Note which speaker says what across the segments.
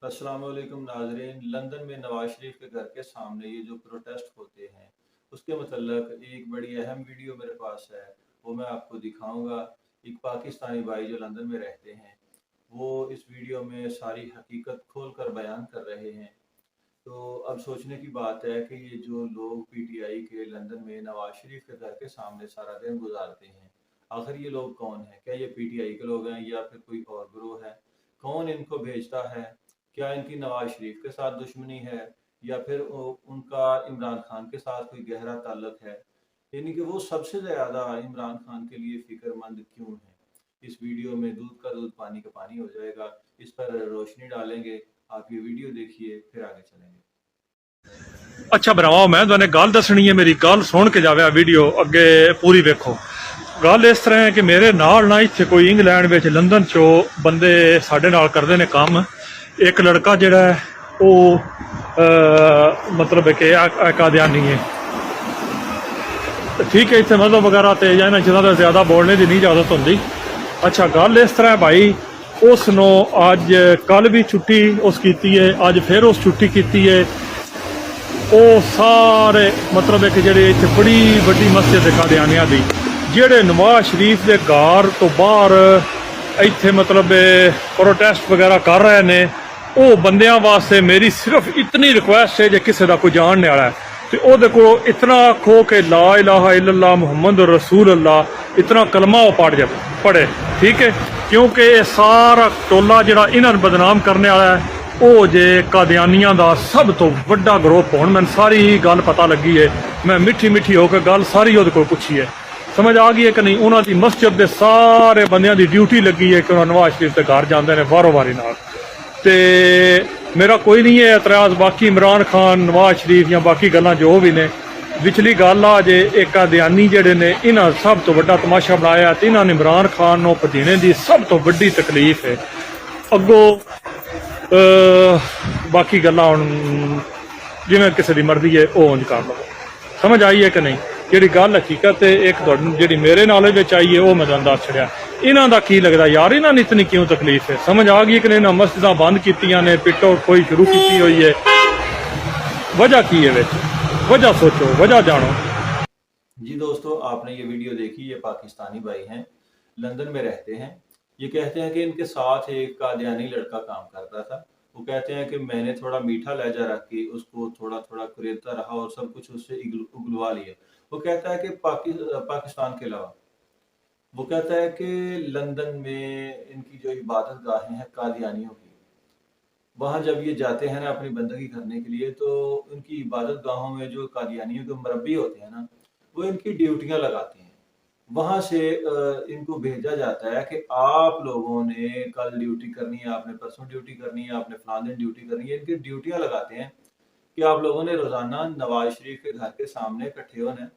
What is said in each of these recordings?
Speaker 1: अस्सलाम वालेकुम नाजरीन। लंदन में नवाज शरीफ के घर के सामने ये जो प्रोटेस्ट होते हैं उसके मतलब एक बड़ी अहम वीडियो मेरे पास है। वो मैं आपको दिखाऊंगा। एक पाकिस्तानी भाई जो लंदन में रहते हैं वो इस वीडियो में सारी हकीकत खोल कर बयान कर रहे हैं। तो अब सोचने की बात है कि ये जो लोग पीटीआई के लंदन में नवाज शरीफ के घर के सामने सारा दिन गुजारते हैं, आखिर ये लोग कौन हैं? क्या ये पीटीआई के लोग हैं या फिर कोई और ग्रोह है? कौन इनको भेजता है? क्या इनकी नवाज शरीफ के साथ दुश्मनी है या फिर उनका इमरान खान के साथ कोई गहरा ताल्लुक है? यानी कि वो सबसे ज़्यादा इमरान खान के लिए फिक्रमंद क्यों है? इस वीडियो में दूध का दूध पानी का पानी हो जाएगा। इस पर रोशनी डालेंगे। आप ये वीडियो देखिए फिर आगे चलेंगे।
Speaker 2: अच्छा भरावा, मैं तुहानू गल दसनी है। मेरी गल सुन के जावे, वीडियो अगे पूरी वेखो। गल इस तरह है कि मेरे नाल ना इत्थे कोई इंग्लैंड विच लंदन चो बंदे साडे नाल करदे ने काम। एक लड़का जिहड़ा है वो मतलब कि कादियानी है, ठीक है। इत्थे मतलब वगैरह तो या इन्हां चीज़ां दा ज़्यादा बोलने की नहीं इजाजत होंदी। अच्छा, गल इस तरह है भाई, उसनों अज कल भी छुट्टी उस कीती है, अज फिर उस छुट्टी की है। वो सारे मतलब एक जिहड़े इत्थे बड़ी वड्डी मस्जिद है कादियानियां दी, जिहड़े नवाज शरीफ के घर तो बाहर इत्थे मतलब प्रोटेस्ट वगैरह कर रहे ने, वो बंदियां वास्ते मेरी सिर्फ इतनी रिक्वेस्ट है, जे किसी का कोई जानने वाला है तो ਉਹਦੇ को इतना आखो कि ला इलाहा इल्लल्लाह मुहम्मद रसूल अल्लाह, इतना कलमा वो पढ़े, ठीक है। क्योंकि ये सारा टोला जिहड़ा इन्हां बदनाम करने वाला है वो जे कादियानियां दा सब तो वड्डा ग्रोप। हुण मैनूं सारी गल पता लगी है, मैं मिठी मिठी होकर गल सारी ਉਹਦੇ कोल पुछी है, समझ आ गई है कि नहीं। उन्हां दी मस्जिद दे सारे बंदियां दी ड्यूटी लगी है कि उन्हां नवाज शरीफ के घर जांदे ने वारो वारी नाल। ते मेरा कोई नहीं है एतराज, बाकी इमरान खान, नवाज शरीफ या बाकी गल्लां जो भी ने। विचली गल आ जे एक कादियानी जिहड़े ने इन्हां सब तो वड्डा तमाशा बनाया ते इन्हां ने इमरान खान नूं पजीने दी सब तो वड्डी तकलीफ है। अगों बाकी गल्लां हुण जिवें किसी दी मर्जी है वो उंज कर लवो। समझ आई है कि नहीं। जिहड़ी गल हकीकत है एक जिहड़ी मेरे नॉलेज विच आई है वो मैं तुहानूं दस छड़िया। इन्हां दा की लगदा यार, इन्हां ने इतनी क्यों तकलीफ है? समझ आ गई कि इन्हां मस्जिदां बंद कीतियां ने, पिटो कोई शुरू की हुई है, वजह की है विच? वजह सोचो, वजह जानो।
Speaker 1: जी दोस्तों, आपने ये वीडियो देखी। ये पाकिस्तानी भाई हैं, लंदन में रहते हैं। ये कहते हैं कि इनके साथ एक कादियानी लड़का काम करता था। वो कहते हैं कि मैंने थोड़ा मीठा लहजा रख के उसको थोड़ा थोड़ा कुरेदता रहा और सब कुछ उससे उगलवा लिया। वो कहता है कि पाकिस्तान के अलावा वो कहता है कि लंदन में इनकी जो इबादत गाहें हैं कादियानियों की, वहाँ जब ये जाते हैं ना अपनी बंदगी करने के लिए, तो उनकी इबादत गाहों में जो कादियानियों के मुरब्बी होते हैं ना, वो इनकी ड्यूटियां लगाते हैं। वहां से इनको भेजा जाता है कि आप लोगों ने कल ड्यूटी करनी है, आपने परसों ड्यूटी करनी है, आपने फलां दिन ड्यूटी करनी है। इनकी ड्यूटियां लगाते हैं कि आप लोगों ने रोजाना नवाज शरीफ के घर के सामने इकट्ठे होना है।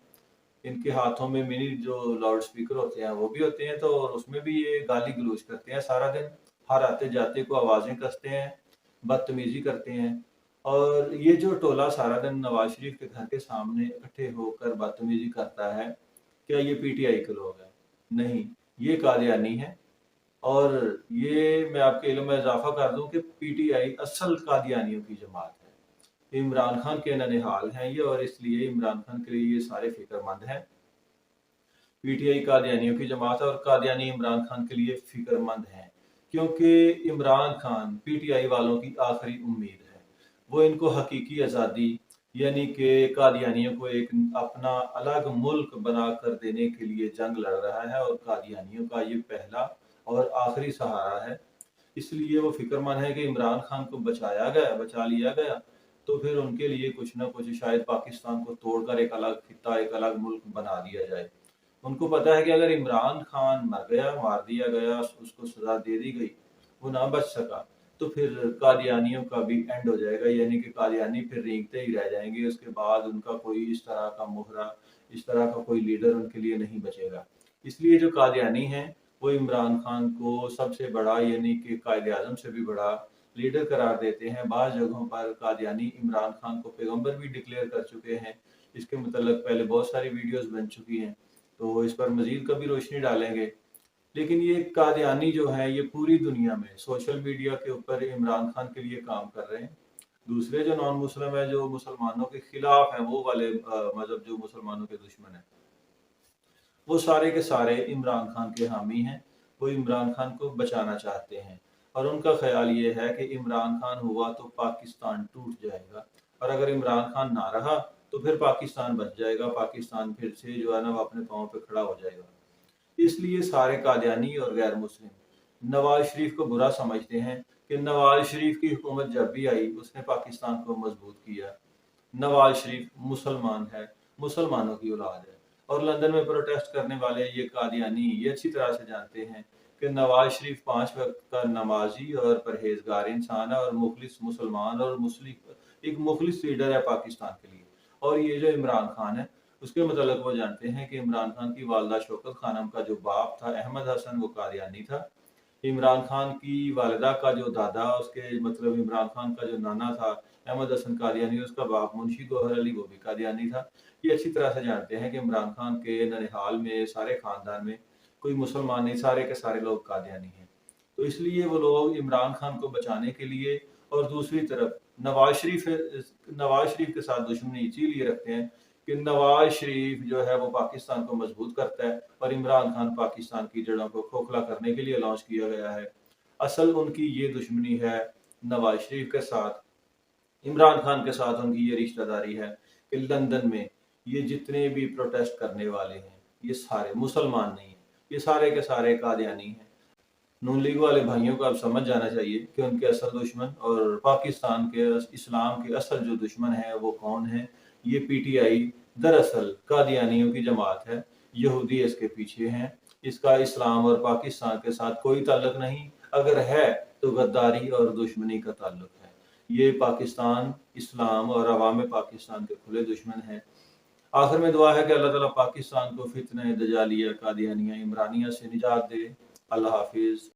Speaker 1: इनके हाथों में मिनी जो लाउड स्पीकर होते हैं वो भी होते हैं, तो और उसमें भी ये गाली गलौज करते हैं सारा दिन। हर आते जाते को आवाजें कसते हैं, बदतमीजी करते हैं। और ये जो टोला सारा दिन नवाज शरीफ के घर के सामने इकट्ठे होकर बदतमीजी करता है, क्या ये पीटीआई के लोग हैं? नहीं, ये कादियानी है। और ये मैं आपके इल्म में इजाफा कर दूं कि पीटीआई असल कादियानियों की जमात है। इमरान खान के ननिहाल हैं ये, और इसलिए इमरान खान के लिए ये सारे फिक्रमंद हैं। पीटीआई कादियानियों की जमात है और कादियानी इमरान खान के लिए फिक्रमंद हैं, क्योंकि इमरान खान पीटीआई वालों की आखिरी उम्मीद है। वो इनको हकीकी आज़ादी यानी कि कादियानियों को एक अपना अलग मुल्क बना कर देने के लिए जंग लड़ रहा है, और कादियानियों का ये पहला और आखिरी सहारा है। इसलिए वो फिक्रमंद है कि इमरान खान को बचा लिया गया तो फिर उनके लिए कुछ ना कुछ शायद पाकिस्तान को तोड़कर एक अलग खिता, एक अलग मुल्क बना दिया जाए। उनको पता है कि अगर इमरान खान मर गया, मार दिया गया, उसको सजा दे दी गई, वो ना बच सका, तो फिर कादियानियों का भी एंड हो जाएगा। यानी कि कादियानी फिर रेंगते ही रह जाएंगे। उसके बाद उनका कोई इस तरह का मोहरा, इस तरह का कोई लीडर उनके लिए नहीं बचेगा। इसलिए जो कादियानी हैं वो इमरान खान को सबसे बड़ा यानी कि कायदे आजम से भी बड़ा लीडर करार देते हैं। बाज़ जगहों पर कादियानी इमरान खान को पैगंबर भी डिक्लेयर कर चुके हैं। इसके मतलब पहले बहुत सारी वीडियोस बन चुकी हैं, तो इस पर मजीद कभी रोशनी डालेंगे। لیکن یہ قادیانی جو ہے یہ پوری دنیا میں سوشل میڈیا کے اوپر عمران خان کے لیے کام کر رہے ہیں. دوسرے جو نان مسلم ہے جو مسلمانوں کے خلاف ہیں وہ والے مذہب جو مسلمانوں کے دشمن ہیں وہ سارے کے سارے عمران خان کے حامی ہیں. وہ عمران خان کو بچانا چاہتے ہیں اور ان کا خیال یہ ہے کہ عمران خان ہوا تو پاکستان ٹوٹ جائے گا اور اگر عمران خان نہ رہا تو پھر پاکستان بچ جائے گا, پاکستان پھر سے جو ہے نا وہ اپنے پاؤں پہ کھڑا ہو جائے گا. اس لیے سارے قادیانی اور غیر مسلم نواز شریف کو برا سمجھتے ہیں کہ نواز شریف کی حکومت جب بھی آئی اس نے پاکستان کو مضبوط کیا. نواز شریف مسلمان ہے, مسلمانوں کی اولاد ہے, اور لندن میں پروٹیسٹ کرنے والے یہ قادیانی یہ اچھی طرح سے جانتے ہیں کہ نواز شریف 5 وقت کا نمازی اور پرہیزگار انسان ہے اور مخلص مسلمان اور ایک مخلص لیڈر ہے پاکستان کے لیے. اور یہ جو عمران خان ہے اس کے متعلق وہ جانتے ہیں کہ عمران خان کی والدہ شوکت خانم کا جو باپ تھا احمد حسن وہ قادیانی تھا. عمران خان کی والدہ کا جو دادا اس کے مطلب عمران خان کا جو نانا تھا احمد حسن قادیانی, اس کا باپ منشی گوہر علی وہ بھی قادیانی تھا. یہ اچھی طرح سے جانتے ہیں کہ عمران خان کے ننہال میں سارے خاندان میں کوئی مسلمان نہیں, سارے کے سارے لوگ قادیانی ہیں. تو اس لیے وہ لوگ عمران خان کو بچانے کے لیے اور دوسری طرف نواز شریف کے ساتھ دشمنی اسی لیے رکھتے ہیں کہ نواز شریف جو ہے وہ پاکستان کو مضبوط کرتا ہے اور عمران خان پاکستان کی جڑوں کو کھوکھلا کرنے کے لیے لانچ کیا گیا ہے. اصل ان کی یہ دشمنی ہے نواز شریف کے ساتھ, عمران خان کے ساتھ ان کی یہ رشتہ داری ہے کہ لندن میں یہ جتنے بھی پروٹیسٹ کرنے والے ہیں یہ سارے مسلمان نہیں ہیں, یہ سارے کے سارے قادیانی ہیں. نون لیگ والے بھائیوں کو اب سمجھ جانا چاہیے کہ ان کے اصل دشمن اور پاکستان کے اسلام کے اصل جو دشمن ہیں وہ کون ہیں. یہ پی ٹی آئی دراصل قادیانیوں کی جماعت ہے, یہودی اس کے پیچھے ہیں, اس کا اسلام اور پاکستان کے ساتھ کوئی تعلق نہیں, اگر ہے تو غداری اور دشمنی کا تعلق ہے. یہ پاکستان, اسلام اور عوام پاکستان کے کھلے دشمن ہیں. آخر میں دعا ہے کہ اللہ تعالیٰ پاکستان کو فتنہ دجالیہ قادیانیہ عمرانیہ سے نجات دے. اللہ حافظ.